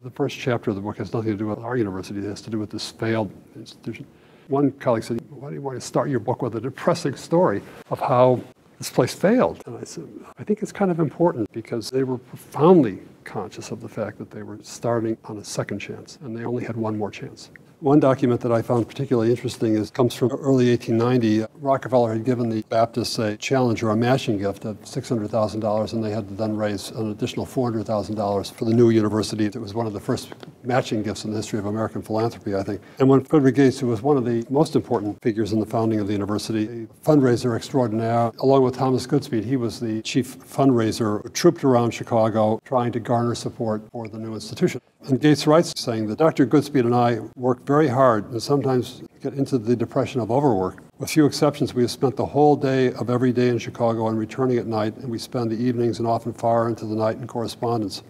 The first chapter of the book has nothing to do with our university. It has to do with this failed institution. One colleague said, why do you want to start your book with a depressing story of how this place failed? And I said, I think it's kind of important because they were profoundly conscious of the fact that they were starting on a second chance and they only had one more chance. One document that I found particularly interesting comes from early 1890. Rockefeller had given the Baptists a challenge or a matching gift of $600,000, and they had to then raise an additional $400,000 for the new university. It was one of the first matching gifts in the history of American philanthropy, I think. And when Frederick Gates, who was one of the most important figures in the founding of the university, a fundraiser extraordinaire, along with Thomas Goodspeed, he was the chief fundraiser who trooped around Chicago trying to garner support for the new institution. And Gates writes saying that Dr. Goodspeed and I worked very hard and sometimes get into the depression of overwork. With few exceptions, we have spent the whole day of every day in Chicago and returning at night, and we spend the evenings and often far into the night in correspondence.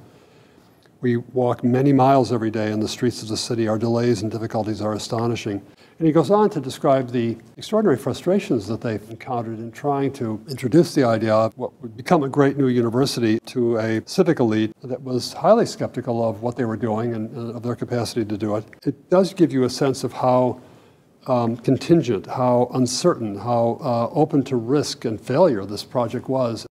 We walk many miles every day in the streets of the city. Our delays and difficulties are astonishing. And he goes on to describe the extraordinary frustrations that they've encountered in trying to introduce the idea of what would become a great new university to a civic elite that was highly skeptical of what they were doing and of their capacity to do it. It does give you a sense of how contingent, how uncertain, how open to risk and failure this project was.